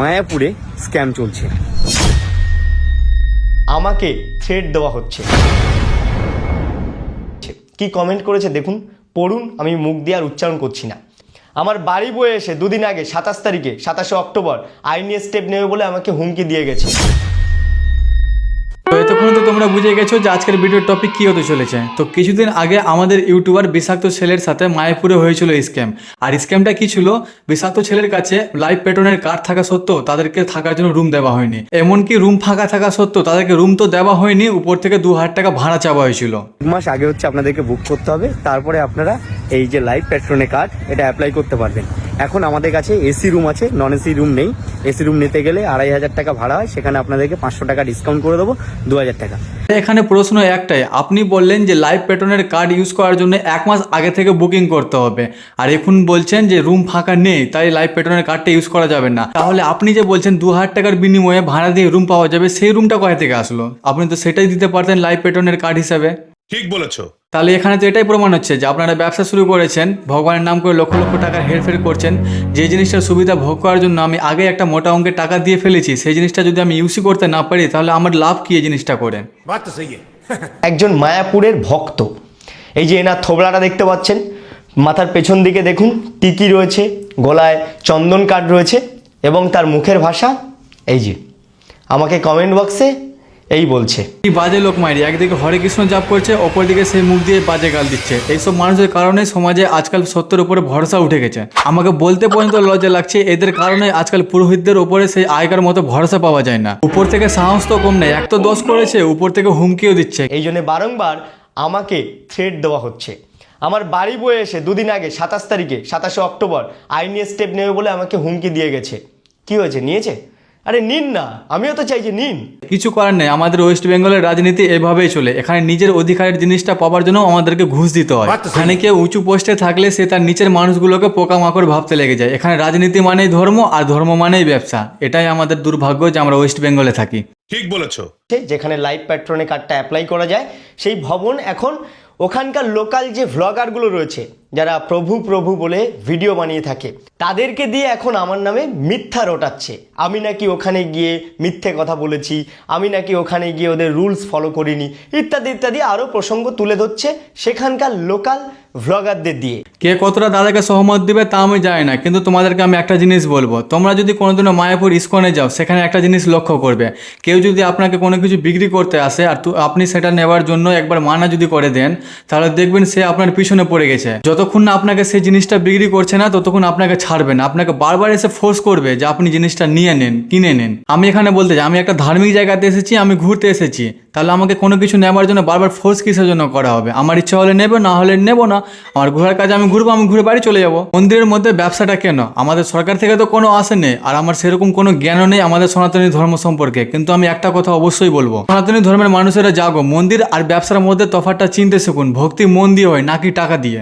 মায়াপুরে স্ক্যাম চলছে, আমাকে থ্রেট দেওয়া হচ্ছে। কি কমেন্ট করেছে দেখুন, পড়ুন, আমি মুখ দিয়ে আর উচ্চারণ করছি না। আমার বাড়ি বয়ে এসে দুদিন আগে 27 তারিখে 27শে অক্টোবর আইনি স্টেপ নেবে বলে আমাকে হুমকি দিয়ে গেছে। তো এতক্ষণ তো তোমরা বুঝে গেছো যে আজকের ভিডিওর টপিক কী হতে চলেছে। তো কিছুদিন আগে আমাদের ইউটিউবার বিষাক্ত ছেলের সাথে মায়াপুরে হয়েছিল স্ক্যাম। আর স্ক্যামটা কি ছিল, বিষাক্ত ছেলের কাছে লাইভ পেট্রনের কার্ড থাকা সত্ত্বেও তাদেরকে থাকার জন্য রুম দেওয়া হয়নি। এমনকি রুম ফাঁকা থাকা সত্ত্বেও তাদেরকে রুম তো দেওয়া হয়নি, উপর থেকে 2000 টাকা ভাড়া চাওয়া হয়েছিল। 1 মাস আগে হচ্ছে আপনাদেরকে বুক করতে হবে, তারপরে আপনারা এই যে লাইভ পেট্রনের কার্ড এটা অ্যাপ্লাই করতে পারবেন। এখন আমাদের কাছে এসি রুম আছে, নন এসি রুম নেই। এসি রুম নিতে গেলে 2500 টাকা ভাড়া হয়, সেখানে আপনাদেরকে 500 টাকা ডিসকাউন্ট করে দেবো, 2000 টাকা। এখানে প্রশ্ন একটাই, আপনি বললেন যে লাইভ পেট্রনের কার্ড ইউজ করার জন্য 1 মাস আগে থেকে বুকিং করতে হবে, আর এখন বলছেন যে রুম ফাঁকা নেই তাই লাইভ পেট্রনের কার্ডটা ইউজ করা যাবে না। তাহলে আপনি যে বলছেন 2000 টাকার বিনিময়ে ভাড়া দিয়ে রুম পাওয়া যাবে, সেই রুমটা কোথা থেকে আসলো? আপনি তো সেটাই দিতে পারতেন লাইভ পেট্রনের কার্ড হিসাবে। ঠিক বলেছো। তাহলে এখানে তো এটাই প্রমাণ হচ্ছে যে আপনারা ব্যবসা শুরু করেছেন, ভগবানের নাম করে লক্ষ লক্ষ টাকার হেরফের করছেন। যে জিনিসটার সুবিধা ভোগ করার জন্য আমি আগে একটা মোটা অঙ্কের টাকা দিয়ে ফেলেছি, সেই জিনিসটা যদি আমি ইউজই করতে না পারি তাহলে আমার লাভ কি এই জিনিসটা করে? একজন মায়াপুরের ভক্ত, এই যে এনার থোবড়াটা দেখতে পাচ্ছেন, মাথার পেছন দিকে দেখুন টিকি রয়েছে, গলায় চন্দন কাঠ রয়েছে এবং তার মুখের ভাষা এই যে আমাকে কমেন্ট বক্সে এই বলছে, কি বাজে লোক মাইরি, একদিকে হরে কৃষ্ণ জাপ করছে, অপরদিকে সেই মুখ দিয়ে বাজে গাল দিচ্ছে। এইসব মানুষের কারণে সমাজে আজকাল সত্যের উপরে ভরসা উঠে গেছে। আমাকে বলতে পর্যন্ত লজ্জা লাগছে, এদের কারণে আজকাল পুরোহিতদের উপরে সেই আগেকার মতো ভরসা পাওয়া যায় না। উপর থেকে সাহস তো কম নেই, এক তো দোষ করেছে, উপর থেকে হুমকিও দিচ্ছে। এই জন্য বারংবার আমাকে থ্রেট দেওয়া হচ্ছে। আমার বাড়ি বয়ে এসে দুদিন আগে 27 তারিখে 27শে অক্টোবর আইনি স্টেপ নেবে বলে আমাকে হুমকি দিয়ে গেছে। কি হয়েছে, নিয়েছে? আরে নিন না, আমিও তো চাই যে নিন। কিছু করার নেই, আমাদের ওয়েস্ট বেঙ্গলের রাজনীতি এভাবেই চলে। এখানে নিজের অধিকারের জিনিসটা পাওয়ার জন্য আমাদেরকে ঘুষ দিতে হয়। এখানে কেউ উঁচু পোস্টে থাকলে সে তার নিচের মানুষগুলোকে পোকামাকড় ভাবতে লেগে যায়। এখানে রাজনীতি মানেই ধর্ম, আর ধর্ম মানেই ব্যবসা। এটাই আমাদের দুর্ভাগ্য যে আমরা ওয়েস্ট বেঙ্গলে থাকি। ঠিক বলেছো। যেখানে লাইভ পেট্রনে কার্ডটা অ্যাপ্লাই করা যায়, সেই ভবন এখন ওখানকার লোকাল যে ভ্লগারগুলো রয়েছে, যারা প্রভু প্রভু বলে ভিডিও বানিয়ে থাকে, তাদেরকে দিয়ে এখন আমার নামে মিথ্যা রটাচ্ছে। আমি নাকি ওখানে গিয়ে মিথ্যে কথা বলেছি, আমি নাকি ওখানে গিয়ে ওদের রুলস ফলো করিনি, ইত্যাদি ইত্যাদি আরও প্রসঙ্গ তুলে ধরছে সেখানকার লোকাল ভ্লগারদের দিয়ে। কে কতটা দাদাকে সহমত দিবে তা আমি জানি না, কিন্তু তোমাদেরকে আমি একটা জিনিস বলবো, তোমরা যদি কোনোদিনও মায়াপুর ইস্কনে যাও, সেখানে একটা জিনিস লক্ষ্য করবে, কেউ যদি আপনাকে কোনো কিছু বিক্রি করতে আসে আর আপনি সেটা নেওয়ার জন্য একবার মানা যদি করে দেন, তাহলে দেখবেন সে আপনার পিছনে পড়ে গেছে। যতক্ষণ না আপনাকে সেই জিনিসটা বিক্রি করছে না, ততক্ষণ আপনাকে ছাড়বে না, আপনাকে বারবার এসে ফোর্স করবে যে আপনি জিনিসটা নিয়ে নেন, কিনে নেন। আমি এখানে বলতে চাই, আমি একটা ধার্মিক জায়গাতে এসেছি, আমি ঘুরতে এসেছি, তাহলে আমাকে কোনো কিছু নেওয়ার জন্য বারবার ফোর্স কিসের জন্য করা হবে? আমার ইচ্ছা হলে নেবে, না হলে নেবো না। আমার ঘোরার কাজে আমি ঘুরবো, আমি ঘুরে বাড়ি চলে যাবো। মন্দিরের মধ্যে ব্যবসাটা কেন? আমাদের সরকার থেকে তো কোনো আসে নেই, আর আমার সেরকম কোনো জ্ঞানও নেই আমাদের সনাতনী ধর্ম সম্পর্কে। কিন্তু আমি একটা কথা অবশ্যই বলবো, সনাতনী ধর্মের মানুষেরা জাগো, মন্দির আর ব্যবসার মধ্যে তফাৎটা চিনতে শিখুন। ভক্তি মন দিয়ে হয়, নাকি টাকা দিয়ে।